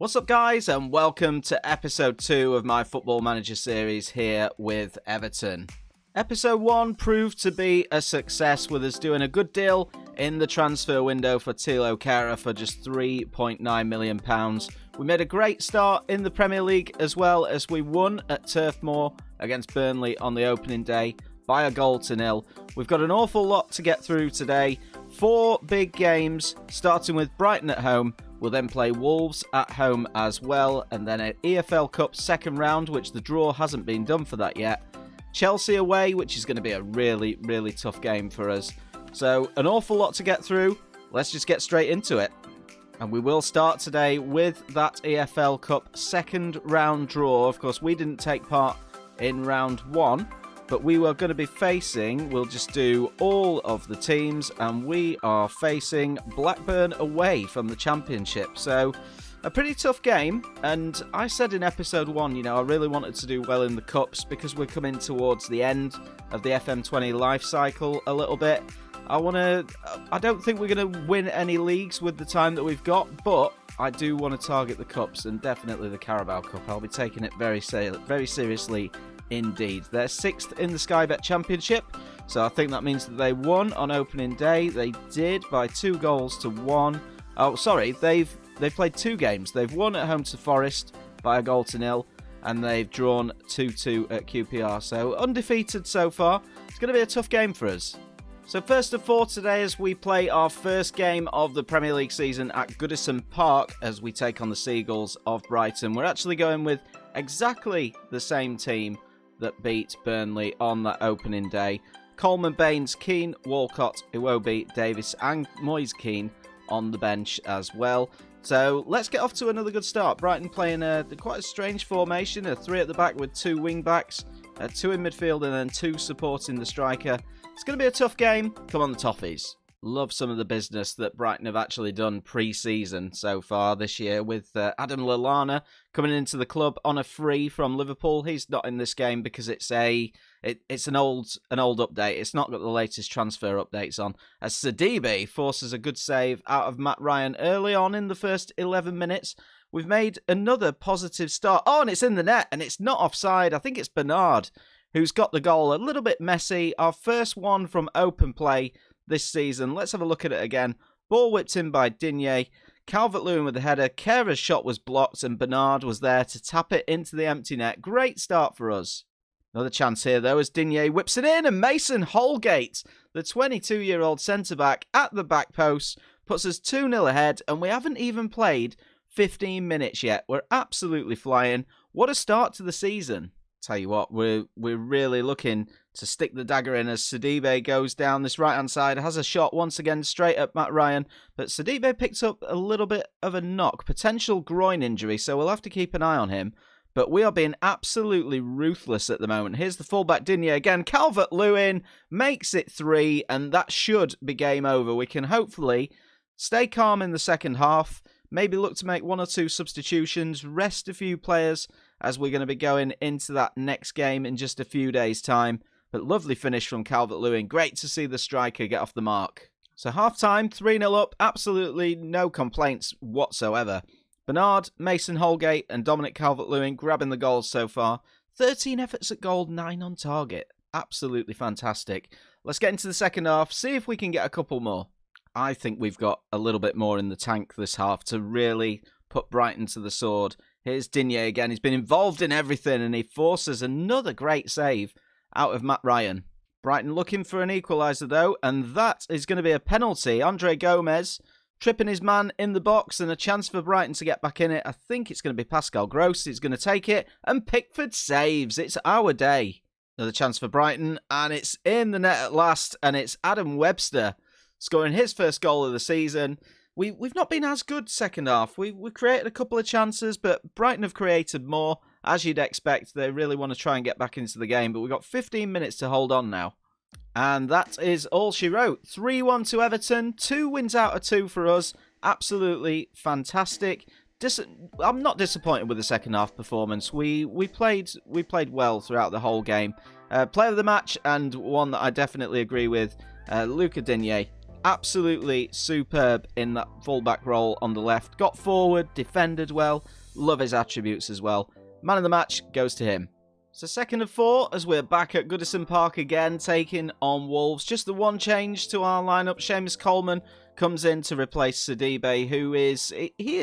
What's up, guys, and welcome to episode 2 of my Football Manager series here with Everton. Episode 1 proved to be a success with us doing a good deal in the transfer window for Thilo Kehrer for just £3.9 million. We made a great start in the Premier League as well as we won at Turf Moor against Burnley on the opening day by 1-0. We've got an awful lot to get through today. 4 big games, starting with Brighton at home. We'll then play Wolves at home as well, and then an EFL Cup second round, which the draw hasn't been done for that yet. Chelsea away, which is going to be a really, really tough game for us. So, an awful lot to get through. Let's just get straight into it. And we will start today with that EFL Cup second round draw. Of course, we didn't take part in round 1, but we were going to be facing, we'll just do all of the teams, and we are facing Blackburn away from the Championship. So, a pretty tough game, and I said in episode 1, I really wanted to do well in the Cups because we're coming towards the end of the FM20 life cycle a little bit. I don't think we're going to win any leagues with the time that we've got, but I do want to target the Cups, and definitely the Carabao Cup. I'll be taking it very seriously indeed. They're 6th in the Sky Bet Championship, so I think that means that they won on opening day. They did by 2-1. Oh, sorry, they've played 2 games. They've won at home to Forest by 1-0, and they've drawn 2-2 at QPR. So undefeated so far. It's going to be a tough game for us. So first of 4 today as we play our first game of the Premier League season at Goodison Park as we take on the Seagulls of Brighton. We're actually going with exactly the same team that beat Burnley on that opening day. Coleman, Baines, Keane, Walcott, Iwobi, Davis and Moise Keane on the bench as well. So let's get off to another good start. Brighton playing quite a strange formation, a 3 at the back with 2 wing backs, 2 in midfield and then 2 supporting the striker. It's going to be a tough game. Come on, the Toffees. Love some of the business that Brighton have actually done pre-season so far this year with Adam Lallana coming into the club on a free from Liverpool. He's not in this game because it's an old update. It's not got the latest transfer updates on. As Sidibe forces a good save out of Matt Ryan early on in the first 11 minutes. We've made another positive start. Oh, and it's in the net and it's not offside. I think it's Bernard who's got the goal. A little bit messy. Our first one from open play this season. Let's have a look at it again. Ball whipped in by Digne. Calvert-Lewin with the header. Kehra's shot was blocked and Bernard was there to tap it into the empty net. Great start for us. Another chance here though as Digne whips it in and Mason Holgate, the 22-year-old centre-back at the back post, puts us 2-0 ahead and we haven't even played 15 minutes yet. We're absolutely flying. What a start to the season. Tell you what, we're really looking to stick the dagger in as Sidibe goes down this right-hand side, has a shot once again straight at Matt Ryan, but Sidibe picked up a little bit of a knock, potential groin injury, so we'll have to keep an eye on him. But we are being absolutely ruthless at the moment. Here's the fullback Digne again. Calvert-Lewin makes it 3, and that should be game over. We can hopefully stay calm in the second half, maybe look to make 1 or 2 substitutions, rest a few players, as we're going to be going into that next game in just a few days' time. But lovely finish from Calvert-Lewin. Great to see the striker get off the mark. So half-time, 3-0 up. Absolutely no complaints whatsoever. Bernard, Mason Holgate and Dominic Calvert-Lewin grabbing the goals so far. 13 efforts at goal, 9 on target. Absolutely fantastic. Let's get into the second half, see if we can get a couple more. I think we've got a little bit more in the tank this half to really put Brighton to the sword. Here's Digne again. He's been involved in everything and he forces another great save out of Matt Ryan. Brighton looking for an equaliser though, and that is going to be a penalty. Andre Gomez tripping his man in the box and a chance for Brighton to get back in it. I think it's going to be Pascal Gross. He's going to take it and Pickford saves. It's our day. Another chance for Brighton and it's in the net at last and it's Adam Webster scoring his first goal of the season. We've not been as good second half. We created a couple of chances, but Brighton have created more. As you'd expect, they really want to try and get back into the game, but we've got 15 minutes to hold on now. And that is all she wrote. 3-1 to Everton, 2 wins out of 2 for us. Absolutely fantastic. I'm not disappointed with the second half performance. We played well throughout the whole game. Player of the match and one that I definitely agree with, Luca Digne. absolutely superb in that fullback role on the left. Got forward, defended well, love his attributes as well. Man of the match goes to him. So second of 4 as we're back at Goodison Park again, taking on Wolves. Just the one change to our lineup. Seamus Coleman comes in to replace Sidibe, who is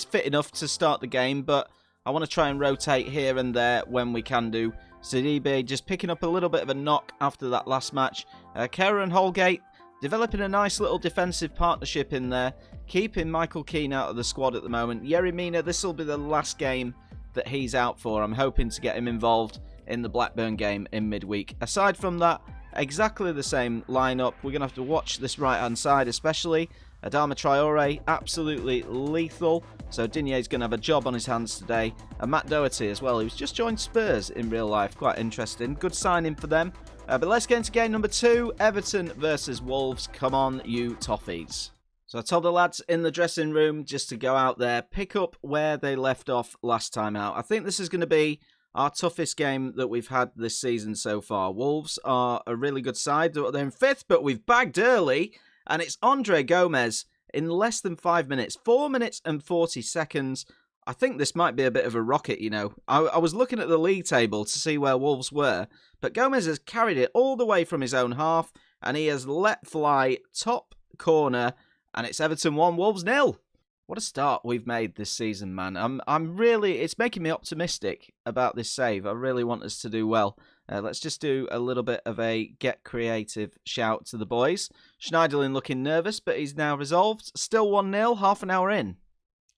fit enough to start the game, but I want to try and rotate here and there when we can do. Sidibe just picking up a little bit of a knock after that last match. Kerr and Holgate developing a nice little defensive partnership in there, keeping Michael Keane out of the squad at the moment. Yerry Mina, this will be the last game that he's out for. I'm hoping to get him involved in the Blackburn game in midweek. Aside from that, exactly the same lineup. We're going to have to watch this right-hand side especially. Adama Traore, absolutely lethal. So Digne's going to have a job on his hands today. And Matt Doherty as well, who's just joined Spurs in real life. Quite interesting. Good signing for them. But let's get into game number 2. Everton versus Wolves. Come on, you Toffees. So I told the lads in the dressing room just to go out there, pick up where they left off last time out. I think this is going to be our toughest game that we've had this season so far. Wolves are a really good side. They're in 5th, but we've bagged early. And it's Andre Gomez in less than 5 minutes. 4 minutes and 40 seconds. I think this might be a bit of a rocket, you know. I was looking at the league table to see where Wolves were. But Gomez has carried it all the way from his own half. And he has let fly top corner. And it's Everton 1, Wolves 0. What a start we've made this season, man. I'm really, it's making me optimistic about this save. I really want us to do well. Let's just do a little bit of a get creative shout to the boys. Schneiderlin looking nervous, but he's now resolved. Still 1-0, half an hour in.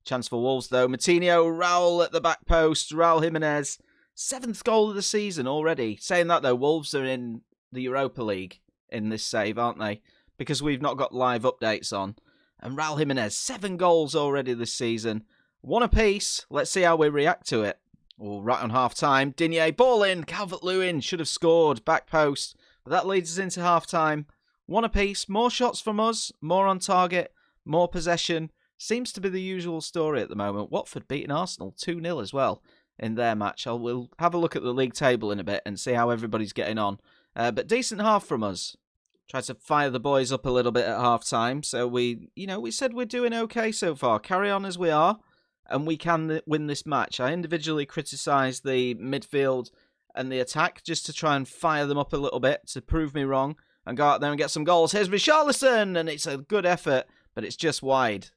Chance for Wolves, though. Matinho, Raul at the back post. Raul Jimenez, 7th goal of the season already. Saying that, though, Wolves are in the Europa League in this save, aren't they? Because we've not got live updates on. And Raul Jimenez, 7 goals already this season. 1 apiece. Let's see how we react to it. Oh, right on half-time. Digne, ball in. Calvert-Lewin should have scored. Back post. But that leads us into half-time. 1 apiece. More shots from us. More on target. More possession. Seems to be the usual story at the moment. Watford beating Arsenal 2-0 as well in their match. We'll have a look at the league table in a bit and see how everybody's getting on. But decent half from us. Tried to fire the boys up a little bit at half-time. So we said we're doing okay so far. Carry on as we are. And we can win this match. I individually criticised the midfield and the attack just to try and fire them up a little bit to prove me wrong and go out there and get some goals. Here's Richarlison, and it's a good effort, but it's just wide.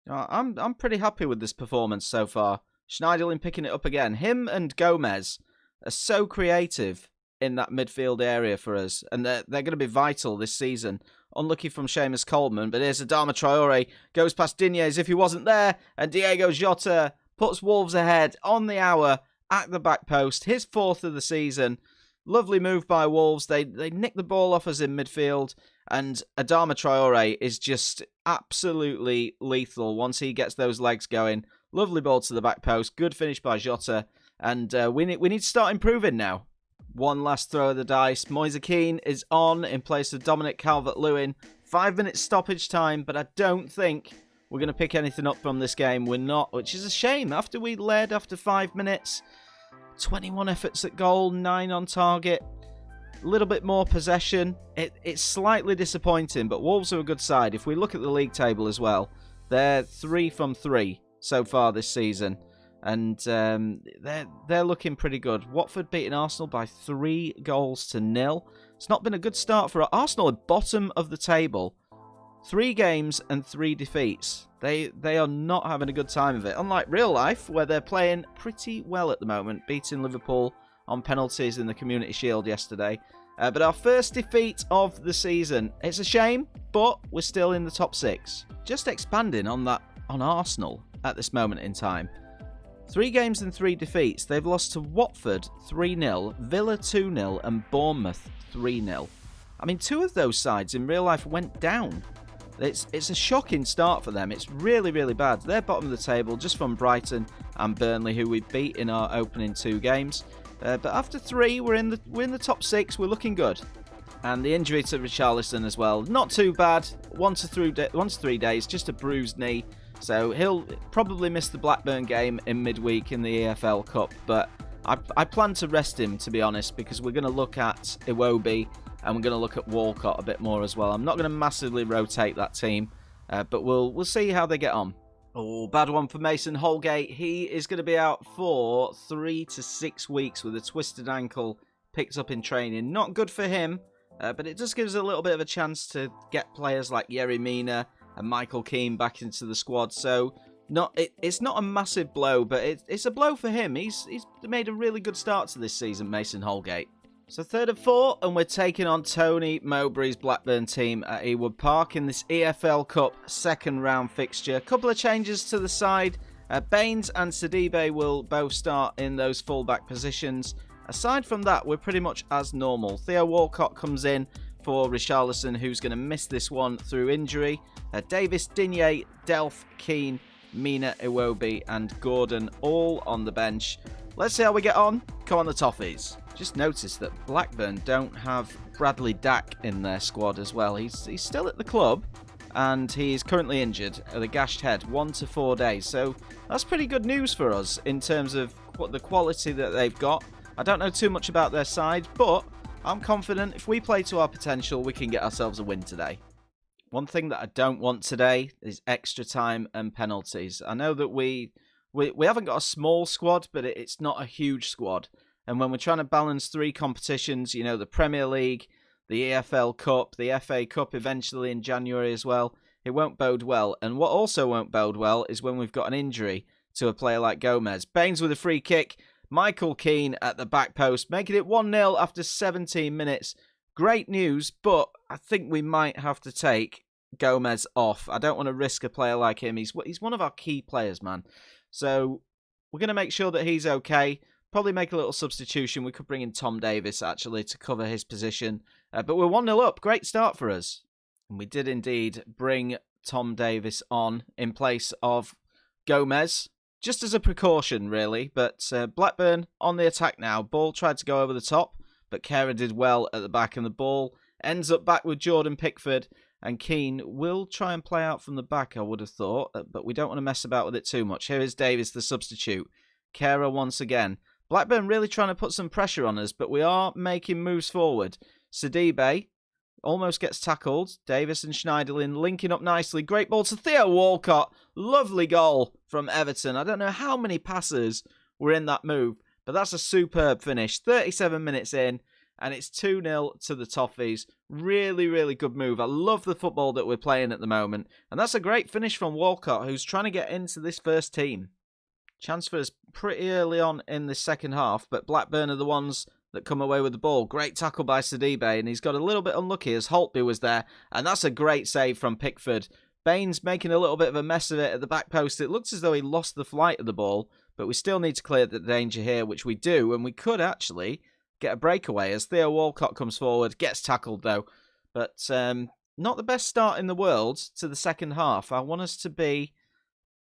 I'm pretty happy with this performance so far. Schneiderlin picking it up again. Him and Gomez are so creative in that midfield area for us, and they're going to be vital this season. Unlucky from Seamus Coleman, but here's Adama Traore, goes past Digne as if he wasn't there, and Diego Jota puts Wolves ahead on the hour at the back post, his 4th of the season. Lovely move by Wolves. They nick the ball off us in midfield, and Adama Traore is just absolutely lethal once he gets those legs going. Lovely ball to the back post, good finish by Jota, and we need to start improving now. One last throw of the dice. Moise Keane is on in place of Dominic Calvert-Lewin. 5 minutes stoppage time, but I don't think we're going to pick anything up from this game. We're not, which is a shame. After we led after 5 minutes, 21 efforts at goal, 9 on target. A little bit more possession. It's slightly disappointing, but Wolves are a good side. If we look at the league table as well, they're 3 from 3 so far this season. And they're looking pretty good. Watford beating Arsenal by 3-0. It's not been a good start for Arsenal at bottom of the table. 3 games and 3 defeats. They are not having a good time of it. Unlike real life, where they're playing pretty well at the moment, beating Liverpool on penalties in the Community Shield yesterday. But our first defeat of the season. It's a shame, but we're still in the top 6. Just expanding on Arsenal at this moment in time. 3 games and 3 defeats. They've lost to Watford 3-0, Villa 2-0 and Bournemouth 3-0. I mean, 2 of those sides in real life went down. It's a shocking start for them. It's really, really bad. They're bottom of the table just from Brighton and Burnley, who we beat in our opening 2 games. But after 3, we're in the top 6. We're looking good. And the injury to Richarlison as well. Not too bad. 1 to 3 days, just a bruised knee. So he'll probably miss the Blackburn game in midweek in the EFL Cup. But I plan to rest him, to be honest, because we're going to look at Iwobi and we're going to look at Walcott a bit more as well. I'm not going to massively rotate that team, but we'll see how they get on. Oh, bad one for Mason Holgate. He is going to be out for 3 to 6 weeks with a twisted ankle picked up in training. Not good for him, but it just gives a little bit of a chance to get players like Yerry Mina and Michael Keane back into the squad. So it's not a massive blow, but it's a blow for him. He's made a really good start to this season, Mason Holgate. So 3rd of 4, and we're taking on Tony Mowbray's Blackburn team at Ewood Park in this EFL Cup second round fixture. A couple of changes to the side. Baines and Sidibe will both start in those fullback positions. Aside from that, we're pretty much as normal. Theo Walcott comes in for Richarlison, who's going to miss this one through injury. Davis, Digne, Delph, Keane, Mina, Iwobi and Gordon all on the bench. Let's see how we get on. Come on, the Toffees. Just noticed that Blackburn don't have Bradley Dack in their squad as well. He's still at the club, and he's currently injured with a gashed head, 1 to 4 days. So that's pretty good news for us in terms of what the quality that they've got. I don't know too much about their side, but I'm confident if we play to our potential, we can get ourselves a win today. One thing that I don't want today is extra time and penalties. I know that we haven't got a small squad, but it's not a huge squad. And when we're trying to balance 3 competitions, you know, the Premier League, the EFL Cup, the FA Cup eventually in January as well, it won't bode well. And what also won't bode well is when we've got an injury to a player like Gomez. Baines with a free kick, Michael Keane at the back post, making it 1-0 after 17 minutes. Great news, but I think we might have to take Gomez off. I don't want to risk a player like him. He's one of our key players, man. So we're going to make sure that he's okay. Probably make a little substitution. We could bring in Tom Davis, actually, to cover his position. But we're 1-0 up. Great start for us. And we did indeed bring Tom Davis on in place of Gomez. Just as a precaution, really. But Blackburn on the attack now. Ball tried to go over the top, but Kera did well at the back. And the ball ends up back with Jordan Pickford. And Keane will try and play out from the back, I would have thought. But we don't want to mess about with it too much. Here is Davis, the substitute. Kera once again. Blackburn really trying to put some pressure on us, but we are making moves forward. Sidibe almost gets tackled. Davis and Schneiderlin linking up nicely. Great ball to Theo Walcott. Lovely goal from Everton. I don't know how many passes were in that move, but that's a superb finish. 37 minutes in, and it's 2-0 to the Toffees. Really, really good move. I love the football that we're playing at the moment, and that's a great finish from Walcott, who's trying to get into this first team. Transfers pretty early on in the second half, but Blackburn are the ones that come away with the ball. Great tackle by Sidibe, and he's got a little bit unlucky as Holtby was there, and that's a great save from Pickford. Baines making a little bit of a mess of it at the back post. It looks as though he lost the flight of the ball, but we still need to clear the danger here, which we do, and we could actually get a breakaway as Theo Walcott comes forward, gets tackled though. But not the best start in the world to the second half. I want us to be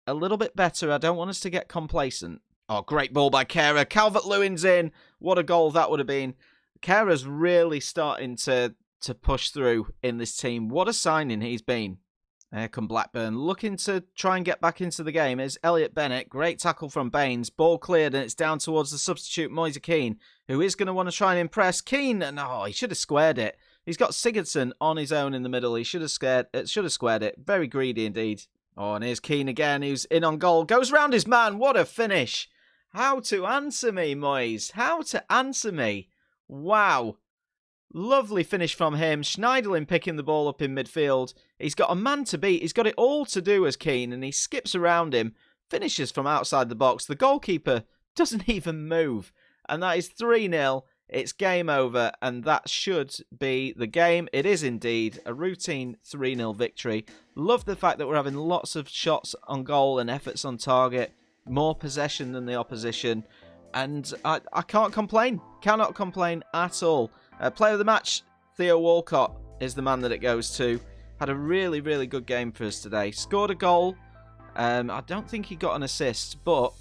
a little bit better. I don't want us to get complacent. Oh, great ball by Kera. Calvert-Lewin's in. What a goal that would have been. Kera's really starting to push through in this team. What a signing he's been. Here come Blackburn. Looking to try and get back into the game is Elliot Bennett. Great tackle from Baines. Ball cleared and it's down towards the substitute Moise Keane, who is going to want to try and impress. Keane, and he should have squared it. He's got Sigurdsson on his own in the middle. He should have squared it. Very greedy indeed. Oh, and here's Keane again, who's in on goal. Goes round his man. What a finish. How to answer me, Moyes. How to answer me. Wow. Lovely finish from him. Schneiderlin picking the ball up in midfield. He's got a man to beat. He's got it all to do as Keane, and he skips around him. Finishes from outside the box. The goalkeeper doesn't even move. And that is 3-0. It's game over, and that should be the game. It is indeed a routine 3-0 victory. Love the fact that we're having lots of shots on goal and efforts on target. More possession than the opposition. And I can't complain. Cannot complain at all. Player of the match, Theo Walcott, is the man that it goes to. Had a really, really good game for us today. Scored a goal. I don't think he got an assist, but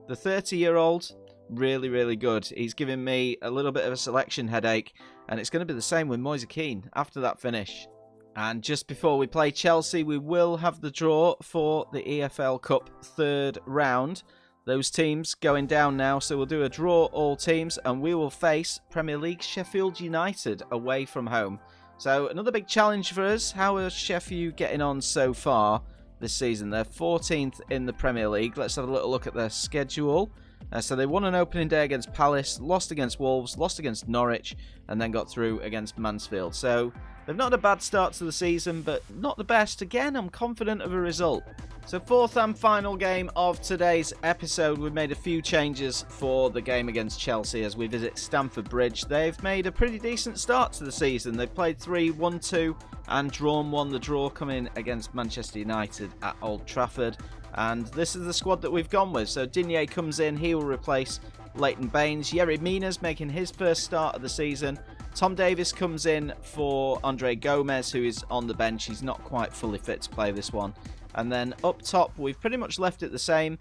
the 30-year-old, really, really good. He's giving me a little bit of a selection headache, and it's going to be the same with Moise Keane after that finish. And just before we play Chelsea, we will have the draw for the EFL Cup third round. those teams going down now. So we'll do a draw all teams, and we will face Premier League Sheffield United away from home. So another big challenge for us. How are Sheffield getting on so far this season? They're 14th in the Premier League. Let's have a little look at their schedule. So they won an opening day against Palace, lost against Wolves, lost against Norwich, and then got through against Mansfield. So they've not had a bad start to the season, but not the best. Again, I'm confident of a result. So fourth and final game of today's episode. We've made a few changes for the game against Chelsea as we visit Stamford Bridge. They've made a pretty decent start to the season. They've played 3, won 2 and drawn 1. The draw coming against Manchester United at Old Trafford. And this is the squad that we've gone with. So Digne comes in. He will replace Leighton Baines. Yerry Mina's making his first start of the season. Tom Davies comes in for Andre Gomez, who is on the bench. He's not quite fully fit to play this one. And then up top, we've pretty much left it the same.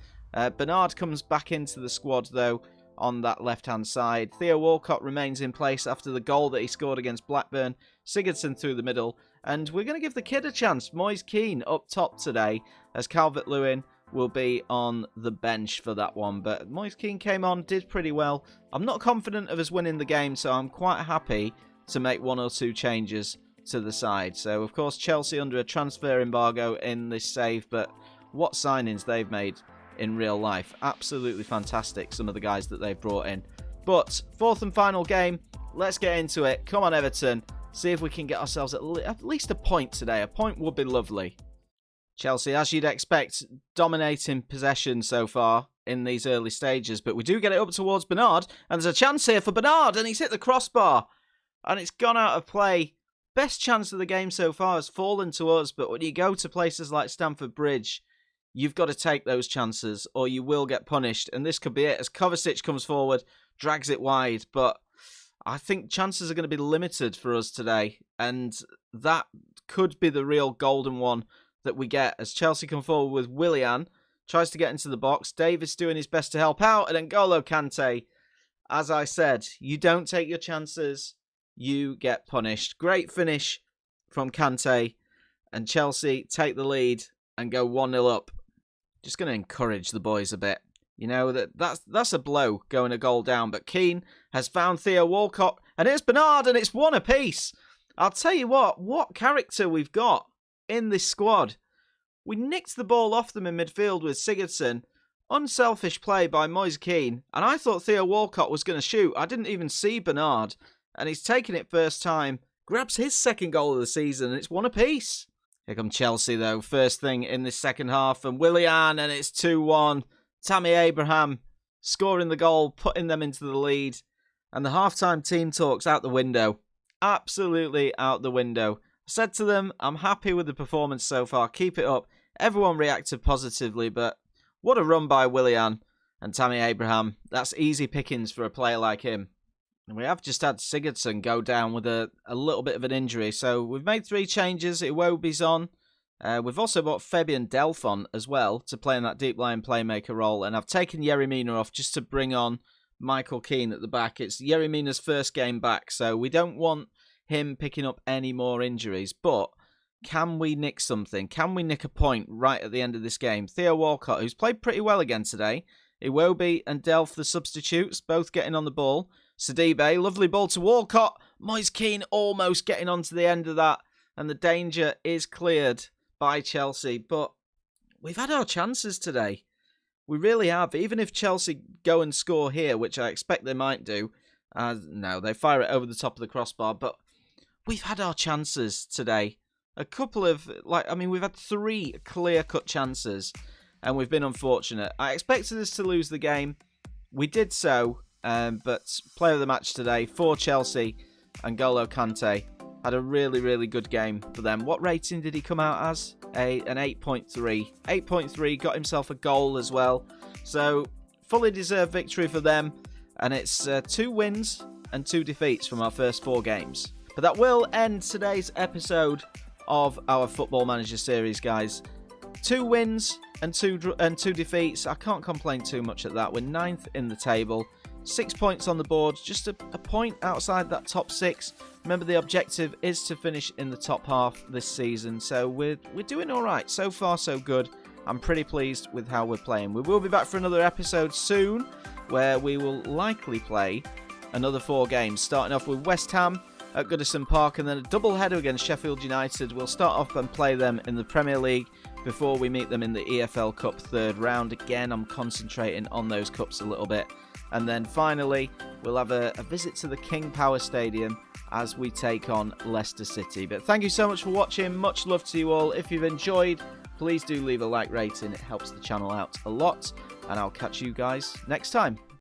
Bernard comes back into the squad, though, on that left-hand side. Theo Walcott remains in place after the goal that he scored against Blackburn. Sigurdsson through the middle. And we're going to give the kid a chance. Moise Keane up top today, as Calvert-Lewin will be on the bench for that one. But Moise Keane came on, did pretty well. I'm not confident of us winning the game, so I'm quite happy to make 1 or 2 changes to the side. So, of course, Chelsea under a transfer embargo in this save, but what signings they've made in real life. Absolutely fantastic, some of the guys that they've brought in. But, fourth and final game, let's get into it. Come on, Everton. See if we can get ourselves at least a point today. A point would be lovely. Chelsea, as you'd expect, dominating possession so far in these early stages. But we do get it up towards Bernard. And there's a chance here for Bernard. And he's hit the crossbar. And it's gone out of play. Best chance of the game so far has fallen to us. But when you go to places like Stamford Bridge, you've got to take those chances or you will get punished. And this could be it as Kovacic comes forward, drags it wide. But I think chances are going to be limited for us today. And that could be the real golden one that we get as Chelsea come forward with Willian. Tries to get into the box. Davis doing his best to help out. And N'Golo Kante, as I said, you don't take your chances, you get punished. Great finish from Kante. And Chelsea take the lead and go 1-0 up. Just going to encourage the boys a bit. You know, that's a blow going a goal down. But Keane has found Theo Walcott. And it's Bernard and it's 1 apiece. I'll tell you what character we've got in this squad. We nicked the ball off them in midfield with Sigurdsson. Unselfish play by Moise Keane. And I thought Theo Walcott was going to shoot. I didn't even see Bernard. And he's taken it first time. Grabs his second goal of the season. And it's 1 apiece. Here come Chelsea though. First thing in this second half. And Willian. And it's 2-1. Tammy Abraham scoring the goal. Putting them into the lead. And the halftime team talks out the window. Absolutely out the window. Said to them, I'm happy with the performance so far. Keep it up. Everyone reacted positively, but what a run by Willian and Tammy Abraham. That's easy pickings for a player like him. And we have just had Sigurdsson go down with a little bit of an injury. So we've made 3 changes. Iwobi's on. We've also brought Fabian Delph on as well to play in that deep line playmaker role. And I've taken Yerry Mina off just to bring on Michael Keane at the back. It's Yerry Mina's first game back, so we don't want him picking up any more injuries, but can we nick something? Can we nick a point right at the end of this game? Theo Walcott, who's played pretty well again today. Iwobi and Delph, the substitutes, both getting on the ball. Sidibe, lovely ball to Walcott. Moise Keane almost getting onto the end of that, and the danger is cleared by Chelsea. But we've had our chances today. We really have. Even if Chelsea go and score here, which I expect they might do. No, they fire it over the top of the crossbar, but we've had our chances today. A couple of, we've had 3 clear-cut chances, and we've been unfortunate. I expected us to lose the game. We did so, but player of the match today for Chelsea, N'Golo Kante, had a really, really good game for them. What rating did he come out as? An 8.3. 8.3, got himself a goal as well. So, fully deserved victory for them, and it's 2 wins and 2 defeats from our first 4 games. But that will end today's episode of our Football Manager series, guys. 2 wins and 2 defeats. I can't complain too much at that. We're 9th in the table. 6 points on the board. Just a point outside that top 6. Remember, the objective is to finish in the top half this season. So we're doing all right. So far, so good. I'm pretty pleased with how we're playing. We will be back for another episode soon, where we will likely play another 4 games, starting off with West Ham at Goodison Park, and then a double header against Sheffield United. We'll start off and play them in the Premier League before we meet them in the EFL Cup 3rd round. Again, I'm concentrating on those cups a little bit. And then finally, we'll have a visit to the King Power Stadium as we take on Leicester City. But thank you so much for watching. Much love to you all. If you've enjoyed, please do leave a like rating. It helps the channel out a lot. And I'll catch you guys next time.